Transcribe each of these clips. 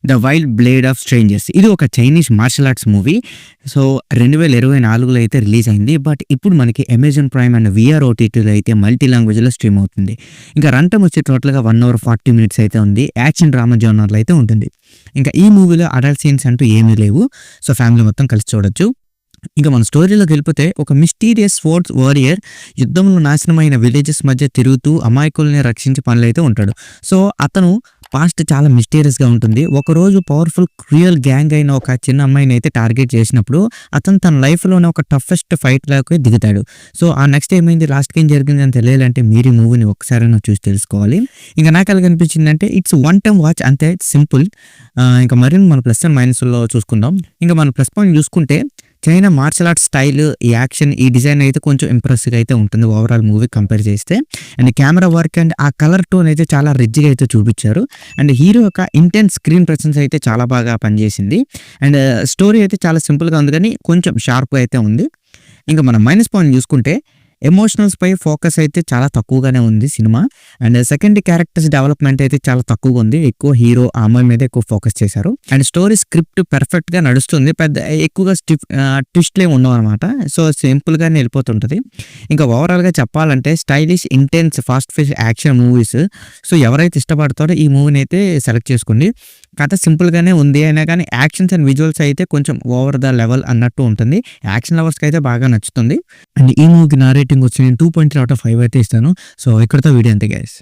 The wild blade of strangers. ఇది ఒక Chinese martial arts movie. So 2024లో అయితే రిలీజ్ అయింది. బట్ ఇప్పుడు మనకి అమెజాన్ ప్రైమ్ అండ్ విఆర్ ఓటీటీలో అయితే మల్టీ లాంగ్వేజ్లో స్ట్రీమ్ అవుతుంది. ఇంకా రన్ టైమ్ వచ్చి టోటల్గా 1 అవర్ 40 మినిట్స్ అయితే ఉంది. యాక్షన్ డ్రామా జోనర్లో అయితే ఉంటుంది. ఇంకా ఈ మూవీలో అడల్ట్ సీన్స్ అంటూ ఏమీ లేవు. సో ఫ్యామిలీ మొత్తం కలిసి చూడొచ్చు. ఇంకా మన స్టోరీలోకి వెళ్ళిపోతే ఒక మిస్టీరియస్ స్పోర్ట్స్ వారియర్ యుద్ధంలో నాశనమైన విలేజెస్ మధ్య తిరుగుతూ అమాయకుల్ని రక్షించే పనులు అయితే ఉంటాడు. సో అతను పాస్ట్ చాలా మిస్టీరియస్గా ఉంటుంది. ఒకరోజు పవర్ఫుల్ క్రూయల్ గ్యాంగ్ అయిన ఒక చిన్న అమ్మాయిని అయితే టార్గెట్ చేసినప్పుడు అతను తన లైఫ్లోనే ఒక టఫెస్ట్ ఫైట్లోకి దిగుతాడు. సో ఆ నెక్స్ట్ ఏమైంది, లాస్ట్కి ఏం జరిగింది అని తెలియాలంటే మీరు ఈ మూవీని ఒకసారైనా చూసి తెలుసుకోవాలి. ఇంకా నాకు ఎలా కనిపించిందంటే ఇట్స్ వన్ టైం వాచ్, అంతే సింపుల్. ఇంకా మరిన్ని మన ప్లస్ అండ్ మైనస్లో చూసుకుందాం. ఇంకా మన ప్లస్ పాయింట్ చూసుకుంటే చైనా మార్షల్ ఆర్ట్స్ స్టైల్, ఈ యాక్షన్, ఈ డిజైన్ అయితే కొంచెం ఇంప్రెసివ్గా అయితే ఉంటుంది ఓవరాల్ మూవీ కంపేర్ చేస్తే. అండ్ కెమెరా వర్క్ అండ్ ఆ కలర్ టోన్ అయితే చాలా రిచ్గా అయితే చూపించారు. అండ్ హీరో యొక్క ఇంటెన్స్ స్క్రీన్ ప్రెసెన్స్ అయితే చాలా బాగా పనిచేసింది. అండ్ స్టోరీ అయితే చాలా సింపుల్గా ఉంది కానీ కొంచెం షార్ప్గా అయితే ఉంది. ఇంకా మనం మైనస్ పాయింట్ చూసుకుంటే ఎమోషనల్స్ పై ఫోకస్ అయితే చాలా తక్కువగానే ఉంది cinema. And second characters development అయితే చాలా తక్కువగా ఉంది. ఎక్కువ హీరో ఆ అమ్మాయి మీద ఎక్కువ ఫోకస్ చేశారు. అండ్ స్టోరీ స్క్రిప్ట్ పెర్ఫెక్ట్ గా నడుస్తుంది. పెద్ద ఎక్కువగా ట్విస్ట్లే ఉండవు అనమాట. సో సింపుల్ గానే వెళ్ళిపోతుంటది. ఇంకా ఓవరాల్ గా చెప్పాలంటే stylish, intense, fast face action movies so ఎవరైతే ఇష్టపడతారో ఈ మూవీని అయితే సెలెక్ట్ చేసుకోండి. కథ సింపుల్ గానే ఉంది అయినా కానీ యాక్షన్స్ అండ్ విజువల్స్ అయితే కొంచెం ఓవర్ ద లెవెల్ అన్నట్టు ఉంటుంది. యాక్షన్ లవర్స్కి అయితే బాగా నచ్చుతుంది. అండ్ ఈ మూవీకి నా రేటింగ్ వచ్చి నేను 2.3/5 అయితే ఇస్తాను. సో ఇక్కడతో వీడియో అంతే guys.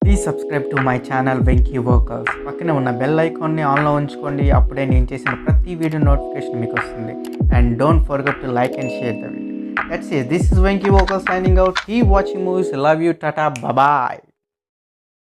Please subscribe to my channel Venky workers. పక్కనే ఉన్న బెల్ ఐకాన్ని ఆన్లో ఉంచుకోండి. అప్పుడే నేను చేసిన ప్రతి వీడియో నోటిఫికేషన్ మీకు వస్తుంది. And don't forget to like and share the video. That's it. This is Venky Workers signing out. Keep watching movies. Love you. Tata. Bye bye.